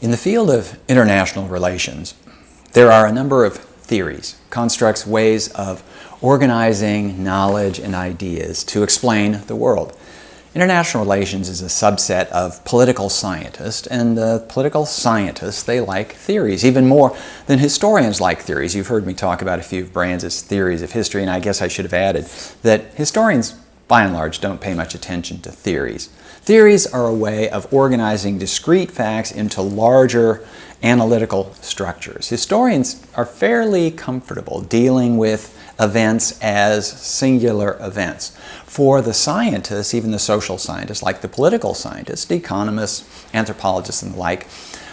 In the field of international relations, there are a number of theories, constructs, ways of organizing knowledge and ideas to explain the world. International relations is a subset of political scientists, and the political scientists, they like theories, even more than historians like theories. You've heard me talk about a few of Brands' theories of history, and I guess I should have added that historians, by and large, don't pay much attention to theories. Theories are a way of organizing discrete facts into larger analytical structures. Historians are fairly comfortable dealing with events as singular events. For the scientists, even the social scientists, like the political scientists, economists, anthropologists, and the like,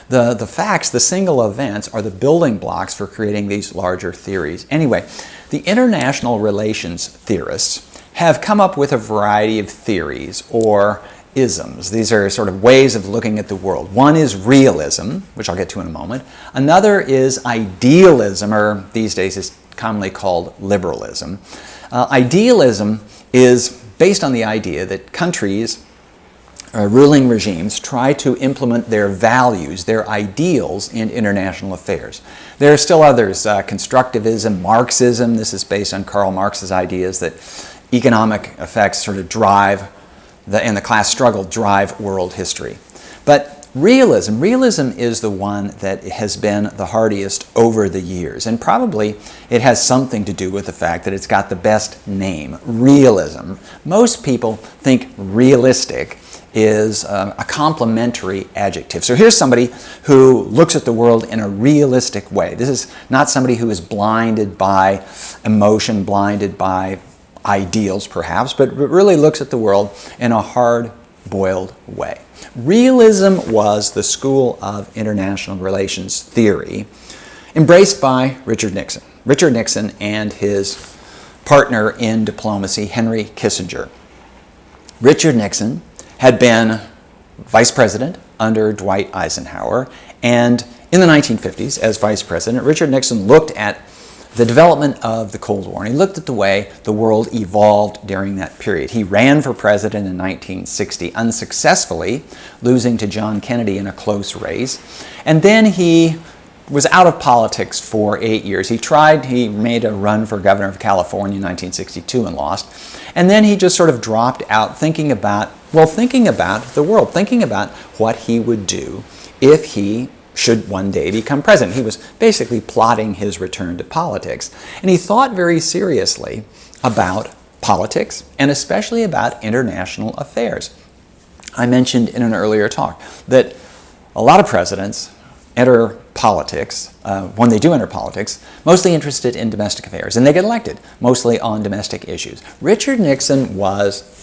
the facts, the single events, are the building blocks for creating these larger theories. Anyway, the international relations theorists have come up with a variety of theories or isms. These are sort of ways of looking at the world. One is realism, which I'll get to in a moment. Another is idealism, or these days is commonly called liberalism. Idealism is based on the idea that countries, ruling regimes, try to implement their values, their ideals in international affairs. There are still others, constructivism, Marxism. This is based on Karl Marx's ideas that economic effects sort of drive and the class struggle drive world history. But realism is the one that has been the hardiest over the years, and probably it has something to do with the fact that it's got the best name, realism. Most people think realistic is a complimentary adjective. So here's somebody who looks at the world in a realistic way. This is not somebody who is blinded by emotion, blinded by ideals perhaps, but really looks at the world in a hard-boiled way. Realism was the school of international relations theory embraced by Richard Nixon. Richard Nixon and his partner in diplomacy, Henry Kissinger. Richard Nixon had been vice president under Dwight Eisenhower, and in the 1950s, as vice president, Richard Nixon looked at the development of the Cold War, and he looked at the way the world evolved during that period. He ran for president in 1960, unsuccessfully, losing to John Kennedy in a close race. And then he was out of politics for 8 years. He made a run for governor of California in 1962 and lost. And then he just sort of dropped out thinking about the world, thinking about what he would do if he should one day become president. He was basically plotting his return to politics. And he thought very seriously about politics, and especially about international affairs. I mentioned in an earlier talk that a lot of presidents enter politics, when they do enter politics, mostly interested in domestic affairs, and they get elected mostly on domestic issues. Richard Nixon was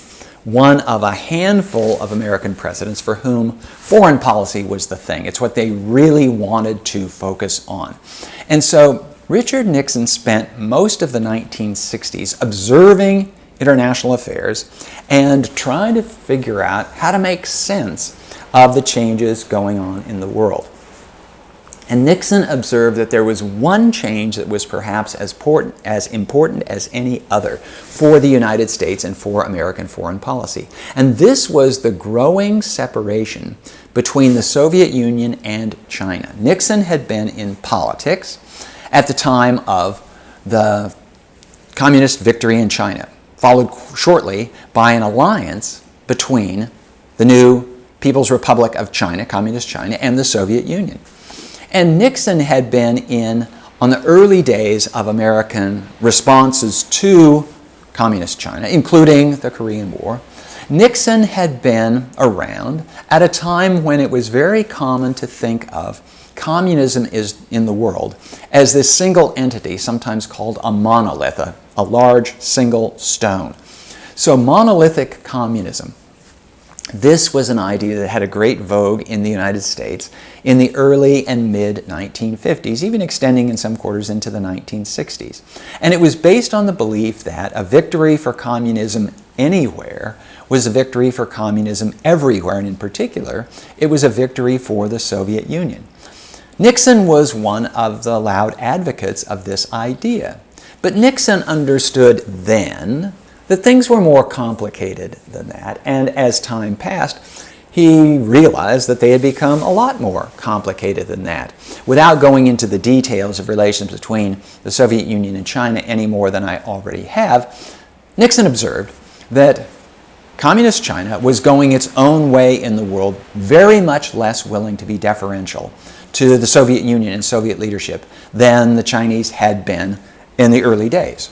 one of a handful of American presidents for whom foreign policy was the thing. It's what they really wanted to focus on. And so Richard Nixon spent most of the 1960s observing international affairs and trying to figure out how to make sense of the changes going on in the world. And Nixon observed that there was one change that was perhaps as important as any other for the United States and for American foreign policy. And this was the growing separation between the Soviet Union and China. Nixon had been in politics at the time of the communist victory in China, followed shortly by an alliance between the new People's Republic of China, Communist China, and the Soviet Union. And Nixon had been in on the early days of American responses to Communist China, including the Korean War. Nixon had been around at a time when it was very common to think of communism in the world as this single entity, sometimes called a monolith, a large single stone. So monolithic communism. This was an idea that had a great vogue in the United States in the early and mid-1950s, even extending in some quarters into the 1960s. And it was based on the belief that a victory for communism anywhere was a victory for communism everywhere, and in particular, it was a victory for the Soviet Union. Nixon was one of the loud advocates of this idea. But Nixon understood then that things were more complicated than that, and as time passed, he realized that they had become a lot more complicated than that. Without going into the details of relations between the Soviet Union and China any more than I already have, Nixon observed that Communist China was going its own way in the world, very much less willing to be deferential to the Soviet Union and Soviet leadership than the Chinese had been in the early days.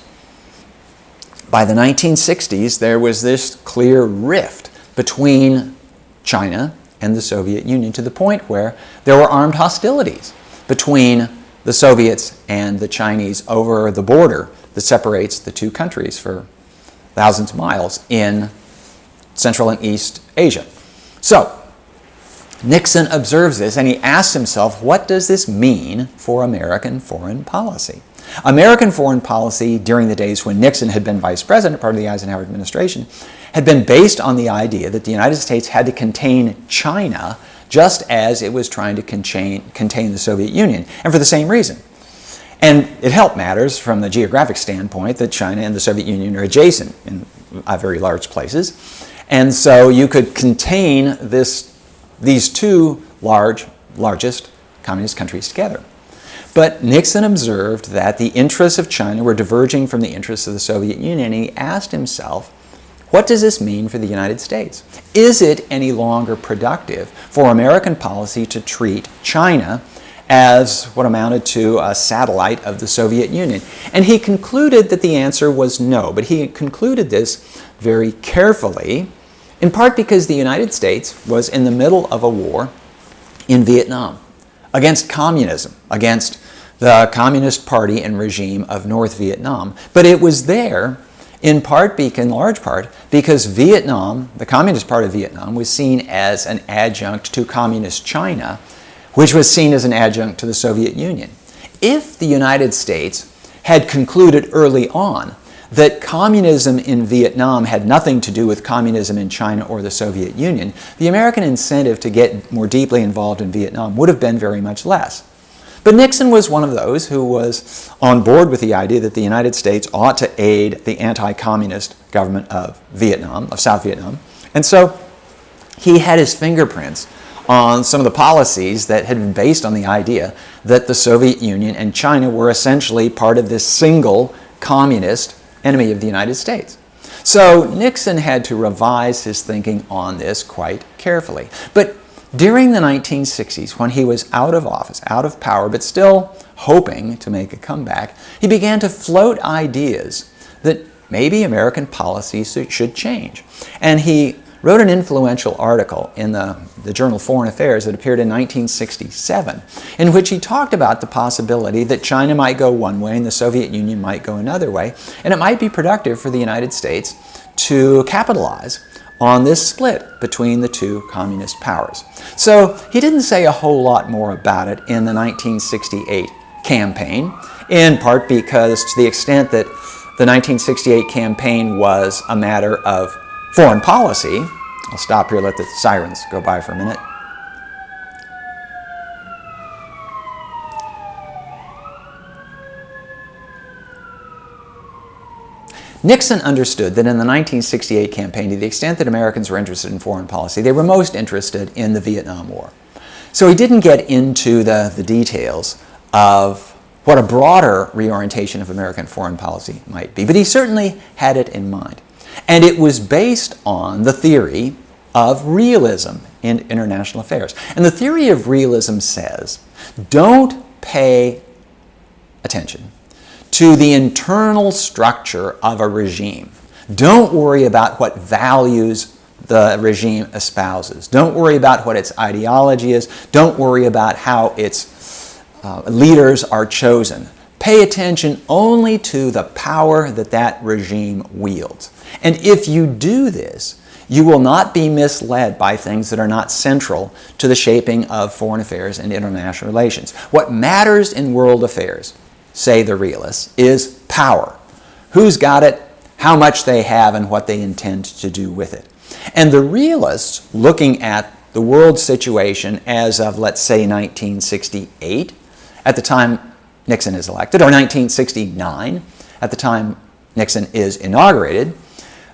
By the 1960s, there was this clear rift between China and the Soviet Union, to the point where there were armed hostilities between the Soviets and the Chinese over the border that separates the two countries for thousands of miles in Central and East Asia. So, Nixon observes this and he asks himself, what does this mean for American foreign policy? American foreign policy during the days when Nixon had been vice president, part of the Eisenhower administration, had been based on the idea that the United States had to contain China just as it was trying to contain the Soviet Union, and for the same reason. And it helped matters from the geographic standpoint that China and the Soviet Union are adjacent in very large places. And so you could contain these two largest communist countries together. But Nixon observed that the interests of China were diverging from the interests of the Soviet Union, and he asked himself, what does this mean for the United States? Is it any longer productive for American policy to treat China as what amounted to a satellite of the Soviet Union? And he concluded that the answer was no, but he concluded this very carefully, in part because the United States was in the middle of a war in Vietnam against communism, against the Communist Party and regime of North Vietnam. But it was there in large part, because Vietnam, the Communist part of Vietnam, was seen as an adjunct to Communist China, which was seen as an adjunct to the Soviet Union. If the United States had concluded early on that communism in Vietnam had nothing to do with communism in China or the Soviet Union, the American incentive to get more deeply involved in Vietnam would have been very much less. But Nixon was one of those who was on board with the idea that the United States ought to aid the anti-communist government of Vietnam, of South Vietnam. And so he had his fingerprints on some of the policies that had been based on the idea that the Soviet Union and China were essentially part of this single communist enemy of the United States. So Nixon had to revise his thinking on this quite carefully. But during the 1960s, when he was out of office, out of power, but still hoping to make a comeback, he began to float ideas that maybe American policies should change. And he wrote an influential article in the journal Foreign Affairs that appeared in 1967, in which he talked about the possibility that China might go one way and the Soviet Union might go another way, and it might be productive for the United States to capitalize on this split between the two communist powers. So he didn't say a whole lot more about it in the 1968 campaign, in part because to the extent that the 1968 campaign was a matter of foreign policy. I'll stop here, let the sirens go by for a minute. Nixon understood that in the 1968 campaign, to the extent that Americans were interested in foreign policy, they were most interested in the Vietnam War. So he didn't get into the details of what a broader reorientation of American foreign policy might be, but he certainly had it in mind. And it was based on the theory of realism in international affairs. And the theory of realism says, don't pay attention to the internal structure of a regime. Don't worry about what values the regime espouses. Don't worry about what its ideology is. Don't worry about how its leaders are chosen. Pay attention only to the power that that regime wields. And if you do this, you will not be misled by things that are not central to the shaping of foreign affairs and international relations. What matters in world affairs, say the realists, is power. Who's got it, how much they have, and what they intend to do with it. And the realists, looking at the world situation as of, let's say, 1968, at the time Nixon is elected, or 1969, at the time Nixon is inaugurated,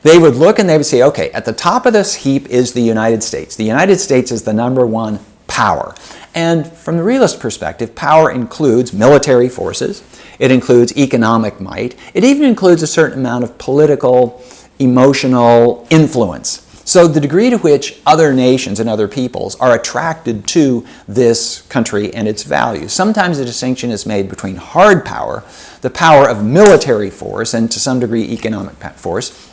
They would look and they would say, okay, at the top of this heap is the United States. The United States is the number one power. And from the realist perspective, power includes military forces. It includes economic might. It even includes a certain amount of political, emotional influence. So the degree to which other nations and other peoples are attracted to this country and its values. Sometimes a distinction is made between hard power, the power of military force, and to some degree economic force,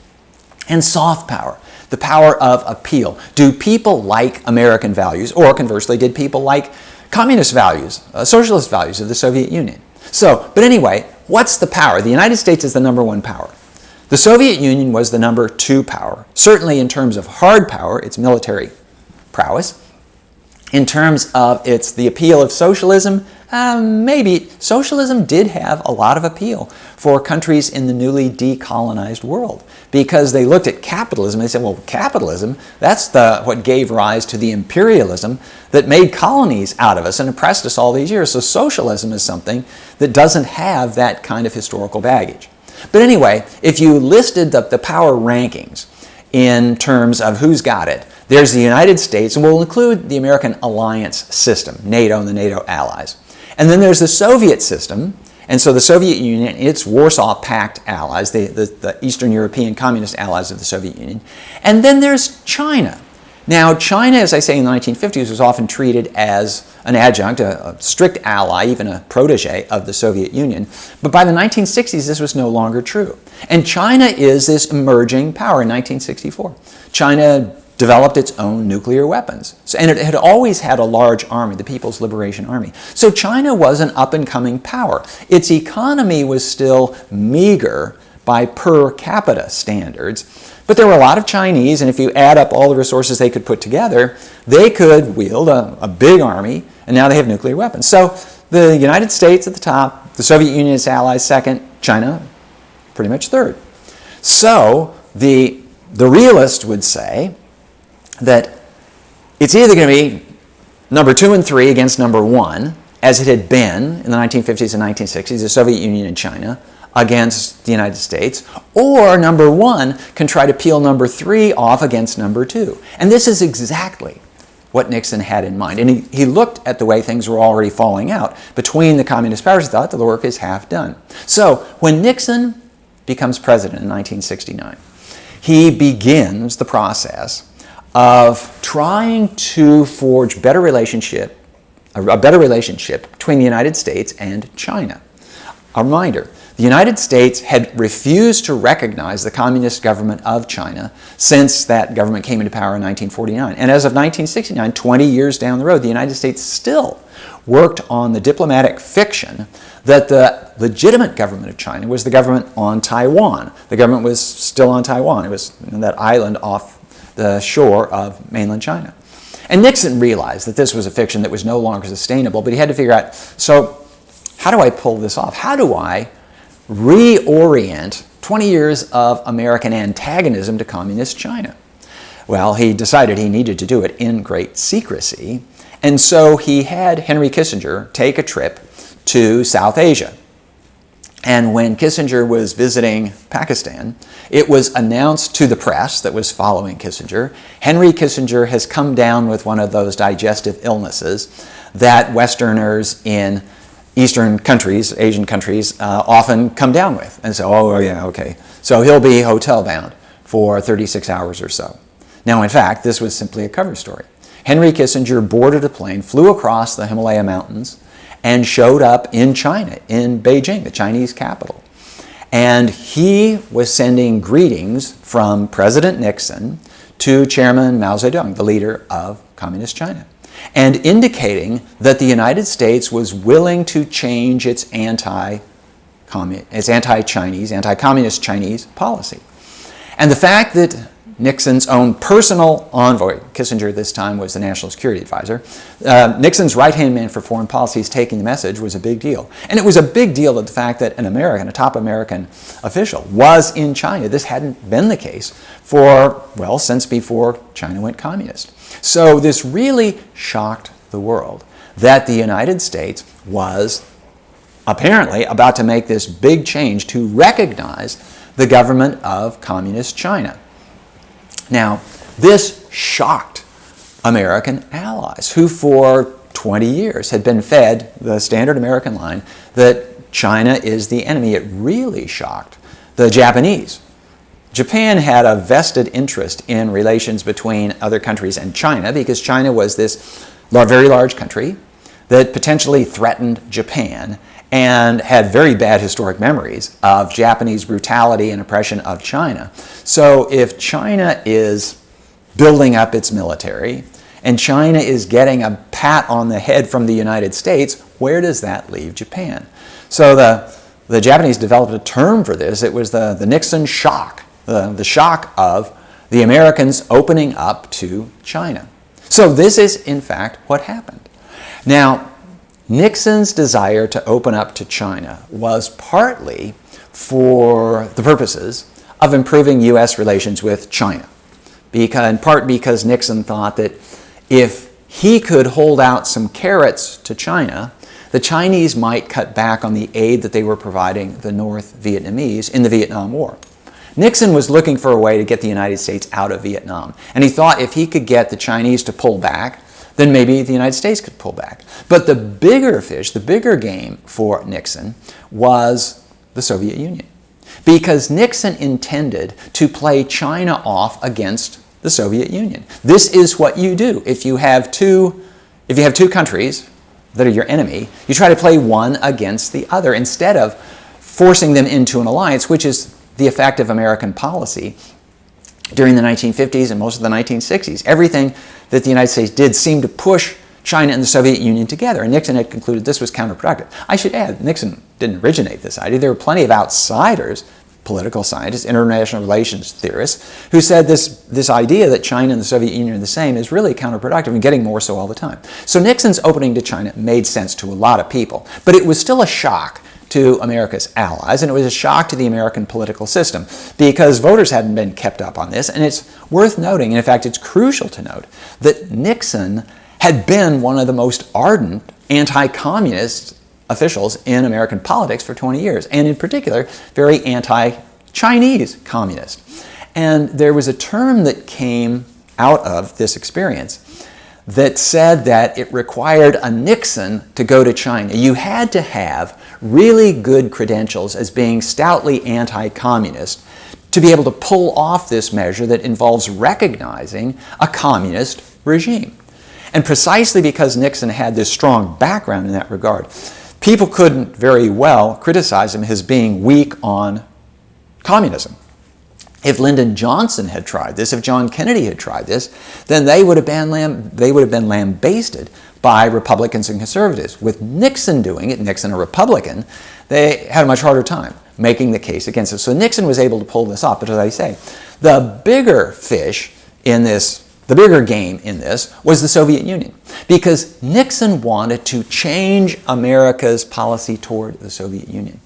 and soft power, the power of appeal. Do people like American values, or conversely, did people like communist values, socialist values of the Soviet Union? So, but anyway, what's the power? The United States is the number one power. The Soviet Union was the number two power. Certainly in terms of hard power, its military prowess. In terms of the appeal of socialism, maybe socialism did have a lot of appeal for countries in the newly decolonized world, because they looked at capitalism and they said, well, capitalism, that's what gave rise to the imperialism that made colonies out of us and oppressed us all these years. So socialism is something that doesn't have that kind of historical baggage. But anyway, if you listed the power rankings in terms of who's got it, there's the United States, and we'll include the American alliance system, NATO and the NATO allies. And then there's the Soviet system, and so the Soviet Union, its Warsaw Pact allies, the Eastern European communist allies of the Soviet Union. And then there's China. Now, China, as I say, in the 1950s was often treated as an adjunct, a strict ally, even a protege of the Soviet Union. But by the 1960s, this was no longer true. And China is this emerging power in 1964. China developed its own nuclear weapons. And it had always had a large army, the People's Liberation Army. So China was an up-and-coming power. Its economy was still meager by per capita standards. But there were a lot of Chinese, and if you add up all the resources they could put together, they could wield a big army, and now they have nuclear weapons. So the United States at the top, the Soviet Union, its allies second, China pretty much third. So the realist would say that it's either going to be number 2 and 3 against number 1, as it had been in the 1950s and 1960s, the Soviet Union and China, against the United States, or number 1 can try to peel number 3 off against number 2. And this is exactly what Nixon had in mind. And he looked at the way things were already falling out between the communist powers. He thought the work is half done. So when Nixon becomes president in 1969, he begins the process of trying to forge a better relationship between the United States and China. A reminder, the United States had refused to recognize the communist government of China since that government came into power in 1949. And as of 1969, 20 years down the road, the United States still worked on the diplomatic fiction that the legitimate government of China was the government on Taiwan. The government was still on Taiwan. It was that island off the shore of mainland China. And Nixon realized that this was a fiction that was no longer sustainable, but he had to figure out, so how do I pull this off? How do I reorient 20 years of American antagonism to communist China? Well, he decided he needed to do it in great secrecy, and so he had Henry Kissinger take a trip to South Asia. And when Kissinger was visiting Pakistan, it was announced to the press that was following Kissinger, Henry Kissinger has come down with one of those digestive illnesses that Westerners in Eastern countries, Asian countries, often come down with. And so, oh yeah, okay. So he'll be hotel bound for 36 hours or so. Now, in fact, this was simply a cover story. Henry Kissinger boarded a plane, flew across the Himalaya mountains, and showed up in China, in Beijing, the Chinese capital. And he was sending greetings from President Nixon to Chairman Mao Zedong, the leader of Communist China, and indicating that the United States was willing to change its anti-Chinese, anti-communist Chinese policy. And the fact that Nixon's own personal envoy, Kissinger at this time was the National Security Advisor, Nixon's right-hand man for foreign policy is taking the message was a big deal. And it was a big deal that the fact that an American, a top American official, was in China. This hadn't been the case for, well, since before China went communist. So this really shocked the world that the United States was apparently about to make this big change to recognize the government of Communist China. Now, this shocked American allies who for 20 years had been fed the standard American line that China is the enemy. It really shocked the Japanese. Japan had a vested interest in relations between other countries and China because China was this very large country that potentially threatened Japan and had very bad historic memories of Japanese brutality and oppression of China. So if China is building up its military and China is getting a pat on the head from the United States, where does that leave Japan? So the Japanese developed a term for this. It was the Nixon Shock, the shock of the Americans opening up to China. So this is, in fact, what happened. Now, Nixon's desire to open up to China was partly for the purposes of improving U.S. relations with China, in part because Nixon thought that if he could hold out some carrots to China, the Chinese might cut back on the aid that they were providing the North Vietnamese in the Vietnam War. Nixon was looking for a way to get the United States out of Vietnam, and he thought if he could get the Chinese to pull back, then maybe the United States could pull back. But the bigger fish, the bigger game for Nixon was the Soviet Union, because Nixon intended to play China off against the Soviet Union. This is what you do. If you have two countries that are your enemy, you try to play one against the other instead of forcing them into an alliance, which is the effect of American policy during the 1950s and most of the 1960s. Everything that the United States did seemed to push China and the Soviet Union together, and Nixon had concluded this was counterproductive. I should add, Nixon didn't originate this idea. There were plenty of outsiders, political scientists, international relations theorists, who said this idea that China and the Soviet Union are the same is really counterproductive and getting more so all the time. So Nixon's opening to China made sense to a lot of people, but it was still a shock to America's allies, and it was a shock to the American political system because voters hadn't been kept up on this. And it's worth noting, and in fact it's crucial to note, that Nixon had been one of the most ardent anti-communist officials in American politics for 20 years, and in particular, very anti-Chinese communist. And there was a term that came out of this experience that said that it required a Nixon to go to China. You had to have really good credentials as being stoutly anti-communist to be able to pull off this measure that involves recognizing a communist regime. And precisely because Nixon had this strong background in that regard, people couldn't very well criticize him as being weak on communism. If Lyndon Johnson had tried this, if John Kennedy had tried this, then they would have been lambasted by Republicans and conservatives. With Nixon doing it, Nixon a Republican, they had a much harder time making the case against it. So Nixon was able to pull this off. But as I say, the bigger fish in this, the bigger game in this was the Soviet Union, because Nixon wanted to change America's policy toward the Soviet Union.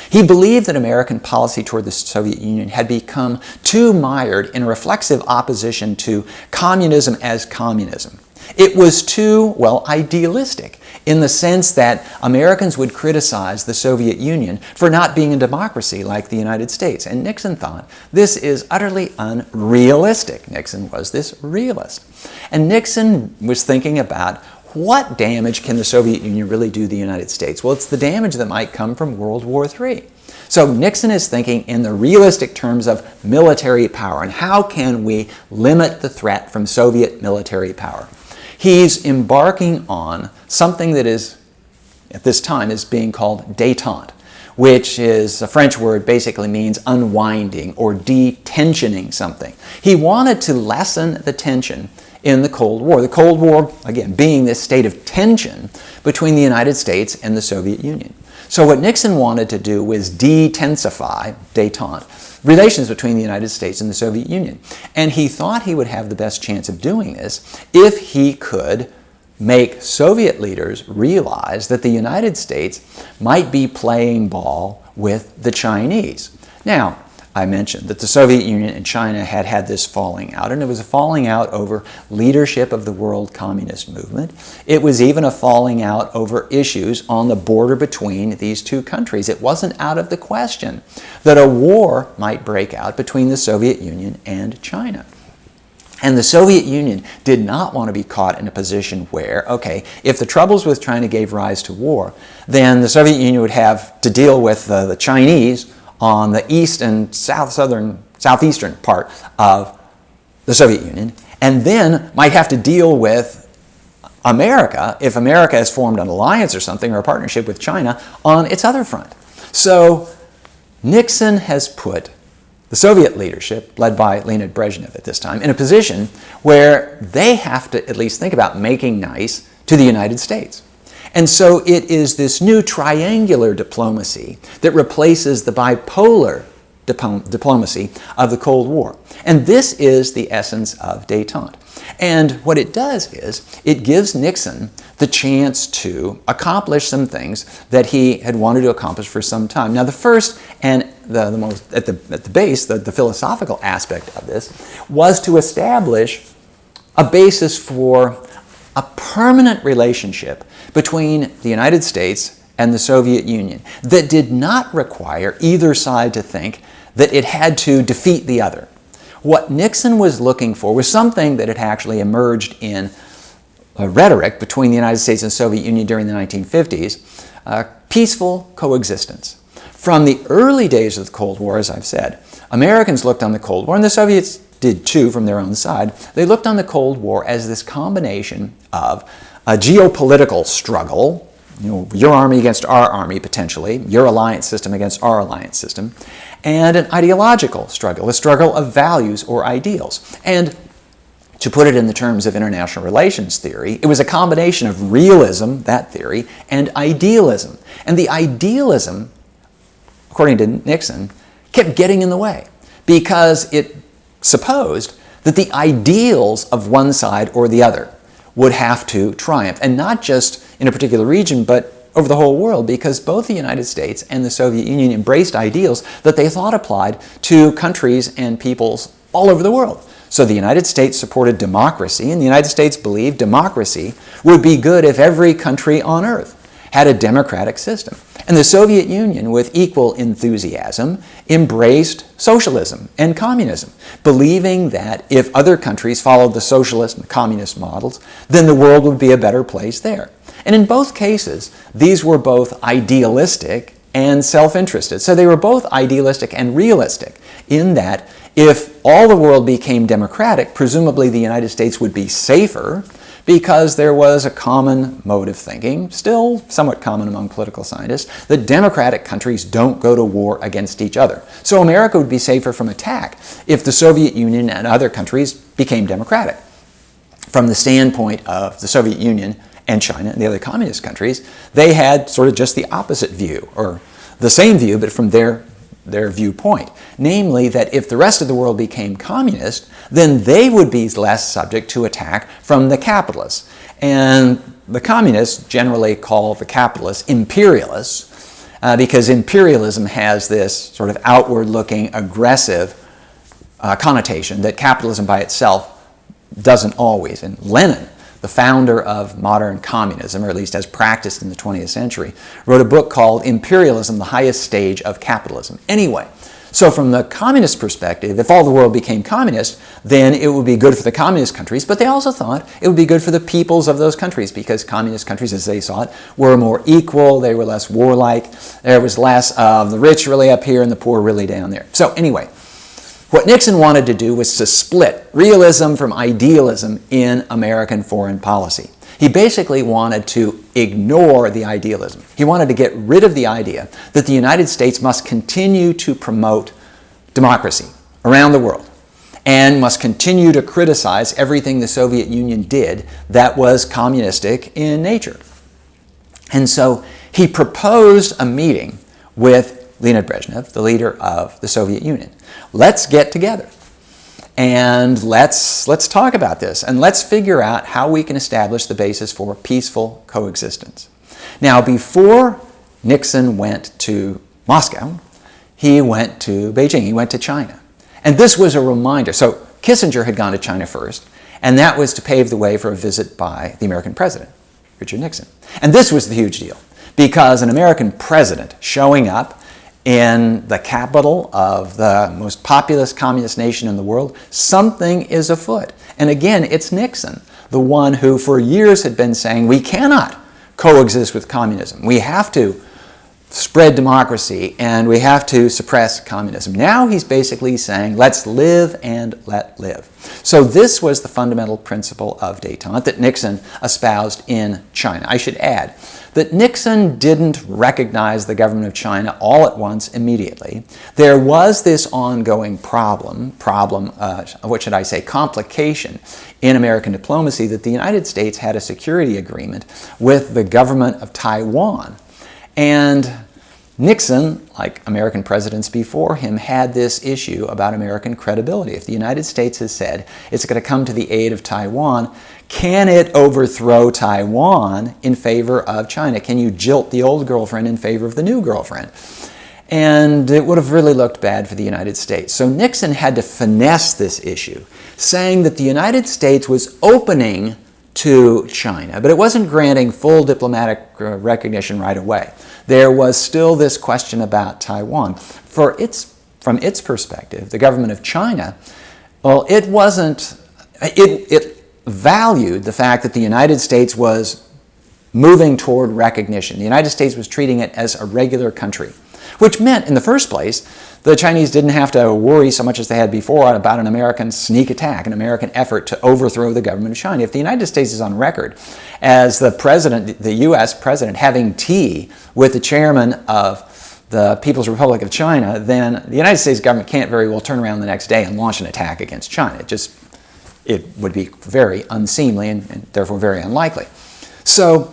He believed that American policy toward the Soviet Union had become too mired in reflexive opposition to communism as communism. It was too, idealistic in the sense that Americans would criticize the Soviet Union for not being a democracy like the United States. And Nixon thought, this is utterly unrealistic. Nixon was this realist. And Nixon was thinking about, what damage can the Soviet Union really do the United States? Well, it's the damage that might come from World War III. So Nixon is thinking in the realistic terms of military power, and how can we limit the threat from Soviet military power? He's embarking on something that is, at this time, is being called détente, which is a French word, basically means unwinding or detensioning something. He wanted to lessen the tension in the Cold War. The Cold War, again, being this state of tension between the United States and the Soviet Union. So what Nixon wanted to do was detensify, détente, relations between the United States and the Soviet Union. And he thought he would have the best chance of doing this if he could make Soviet leaders realize that the United States might be playing ball with the Chinese. Now, I mentioned that the Soviet Union and China had had this falling out, and it was a falling out over leadership of the world communist movement. It was even a falling out over issues on the border between these two countries. It wasn't out of the question that a war might break out between the Soviet Union and China. And the Soviet Union did not want to be caught in a position where, okay, if the troubles with China gave rise to war, then the Soviet Union would have to deal with the Chinese on the east and southeastern part of the Soviet Union, and then might have to deal with America if America has formed an alliance or something, or a partnership with China on its other front. So Nixon has put the Soviet leadership, led by Leonid Brezhnev at this time, in a position where they have to at least think about making nice to the United States. And so it is this new triangular diplomacy that replaces the bipolar diplomacy of the Cold War. And this is the essence of Detente. And what it does is it gives Nixon the chance to accomplish some things that he had wanted to accomplish for some time. Now, the first and the most at the base, the philosophical aspect of this, was to establish a basis for a permanent relationship between the United States and the Soviet Union that did not require either side to think that it had to defeat the other. What Nixon was looking for was something that had actually emerged in a rhetoric between the United States and the Soviet Union during the 1950s, peaceful coexistence. From the early days of the Cold War, as I've said, Americans looked on the Cold War, and the Soviets did too from their own side. They looked on the Cold War as this combination of a geopolitical struggle, your army against our army potentially, your alliance system against our alliance system, and an ideological struggle, a struggle of values or ideals. And to put it in the terms of international relations theory, it was a combination of realism, that theory, and idealism. And the idealism, according to Nixon, kept getting in the way because it supposed that the ideals of one side or the other would have to triumph, and not just in a particular region, but over the whole world, because both the United States and the Soviet Union embraced ideals that they thought applied to countries and peoples all over the world. So the United States supported democracy, and the United States believed democracy would be good if every country on earth had a democratic system. And the Soviet Union, with equal enthusiasm, embraced socialism and communism, believing that if other countries followed the socialist and communist models, then the world would be a better place there. And in both cases, these were both idealistic and self-interested. So they were both idealistic and realistic in that if all the world became democratic, presumably the United States would be safer, because there was a common mode of thinking, still somewhat common among political scientists, that democratic countries don't go to war against each other. So America would be safer from attack if the Soviet Union and other countries became democratic. From the standpoint of the Soviet Union and China and the other communist countries, they had sort of just the opposite view, or the same view, but from their viewpoint. Namely, that if the rest of the world became communist, then they would be less subject to attack from the capitalists. And the communists generally call the capitalists imperialists, because imperialism has this sort of outward-looking, aggressive connotation that capitalism by itself doesn't always. And Lenin, the founder of modern communism, or at least as practiced in the 20th century, wrote a book called Imperialism, the Highest Stage of Capitalism. Anyway, so from the communist perspective, if all the world became communist, then it would be good for the communist countries, but they also thought it would be good for the peoples of those countries, because communist countries, as they saw it, were more equal, they were less warlike, there was less of the rich really up here and the poor really down there. So anyway, what Nixon wanted to do was to split realism from idealism in American foreign policy. He basically wanted to ignore the idealism. He wanted to get rid of the idea that the United States must continue to promote democracy around the world and must continue to criticize everything the Soviet Union did that was communistic in nature. And so he proposed a meeting with Leonid Brezhnev, the leader of the Soviet Union. Let's get together and let's talk about this, and let's figure out how we can establish the basis for peaceful coexistence. Now, before Nixon went to Moscow, he went to Beijing, he went to China. And this was a reminder. So Kissinger had gone to China first, and that was to pave the way for a visit by the American president, Richard Nixon. And this was the huge deal, because an American president showing up in the capital of the most populous communist nation in the world, something is afoot. And again, it's Nixon, the one who for years had been saying, we cannot coexist with communism. We have to spread democracy and we have to suppress communism. Now he's basically saying, let's live and let live. So this was the fundamental principle of détente that Nixon espoused in China. I should add that Nixon didn't recognize the government of China all at once immediately. There was this ongoing complication in American diplomacy, that the United States had a security agreement with the government of Taiwan. And Nixon, like American presidents before him, had this issue about American credibility. If the United States has said it's going to come to the aid of Taiwan, can it overthrow Taiwan in favor of China? Can you jilt the old girlfriend in favor of the new girlfriend? And it would have really looked bad for the United States. So Nixon had to finesse this issue, saying that the United States was opening to China, but it wasn't granting full diplomatic recognition right away. There was still this question about Taiwan. From its perspective, the government of China, well, it valued the fact that the United States was moving toward recognition. The United States was treating it as a regular country, which meant, in the first place, the Chinese didn't have to worry so much as they had before about an American sneak attack, an American effort to overthrow the government of China. If the United States is on record as the president, the U.S. president, having tea with the chairman of the People's Republic of China, then the United States government can't very well turn around the next day and launch an attack against China. It would be very unseemly and therefore very unlikely. So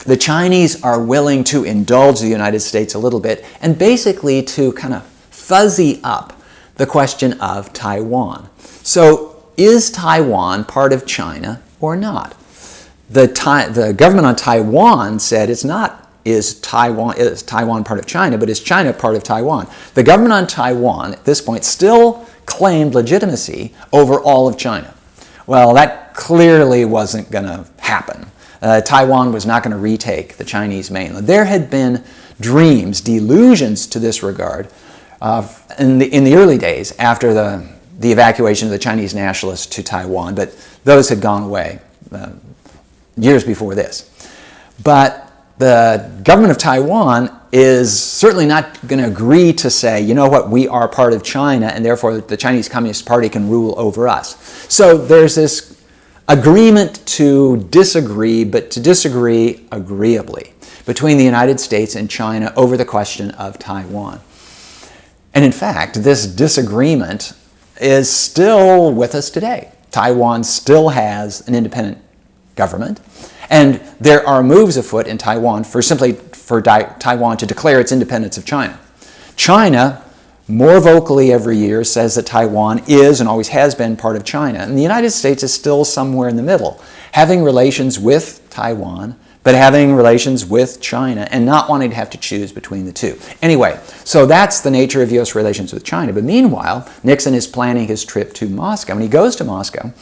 the Chinese are willing to indulge the United States a little bit and basically to kind of fuzzy up the question of Taiwan. So is Taiwan part of China or not? The government on Taiwan said it's not, is Taiwan part of China, but is China part of Taiwan? The government on Taiwan at this point still claimed legitimacy over all of China. Well, that clearly wasn't going to happen. Taiwan was not going to retake the Chinese mainland. There had been dreams, delusions to this regard in the early days after the evacuation of the Chinese nationalists to Taiwan, but those had gone away years before this. But the government of Taiwan is certainly not going to agree to say, you know what, we are part of China and therefore the Chinese Communist Party can rule over us. So there's this agreement to disagree, but to disagree agreeably between the United States and China over the question of Taiwan. And in fact, this disagreement is still with us today. Taiwan still has an independent government, and there are moves afoot in Taiwan for Taiwan to declare its independence of China. China, more vocally every year, says that Taiwan is and always has been part of China. And the United States is still somewhere in the middle, having relations with Taiwan, but having relations with China and not wanting to have to choose between the two. Anyway, so that's the nature of U.S. relations with China. But meanwhile, Nixon is planning his trip to Moscow. And he goes to Moscow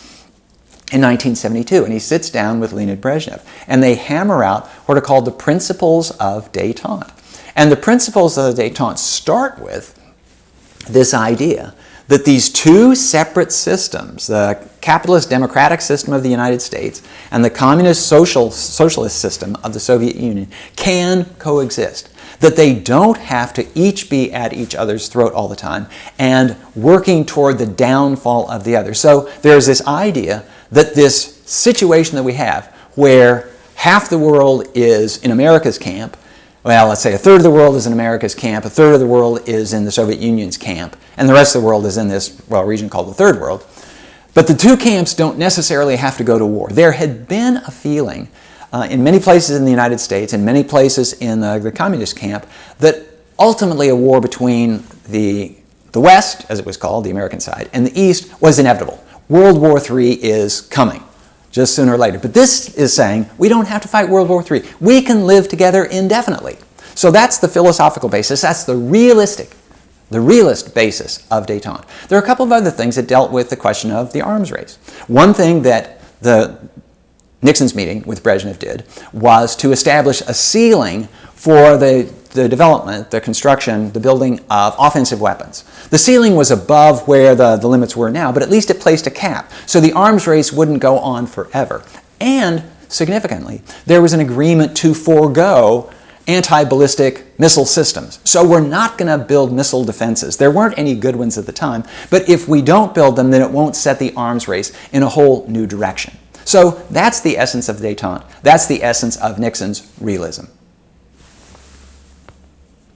in 1972, and he sits down with Leonid Brezhnev, and they hammer out what are called the principles of détente. And the principles of détente start with this idea that these two separate systems, the capitalist democratic system of the United States and the communist socialist system of the Soviet Union, can coexist. That they don't have to each be at each other's throat all the time and working toward the downfall of the other. So there's this idea that this situation that we have where half the world is in America's camp, well, let's say a third of the world is in America's camp, a third of the world is in the Soviet Union's camp, and the rest of the world is in this, region called the Third World. But the two camps don't necessarily have to go to war. There had been a feeling in many places in the United States, in many places in the communist camp, that ultimately a war between the West, as it was called, the American side, and the East was inevitable. World War III is coming, just sooner or later. But this is saying we don't have to fight World War III. We can live together indefinitely. So that's the philosophical basis. That's the realistic the realist basis of Detente. There are a couple of other things that dealt with the question of the arms race. One thing that Nixon's meeting with Brezhnev did was to establish a ceiling for the development, the construction, the building of offensive weapons. The ceiling was above where the limits were now, but at least it placed a cap, so the arms race wouldn't go on forever. And, significantly, there was an agreement to forego anti-ballistic missile systems. So we're not going to build missile defenses. There weren't any good ones at the time, but if we don't build them, then it won't set the arms race in a whole new direction. So that's the essence of Detente. That's the essence of Nixon's realism.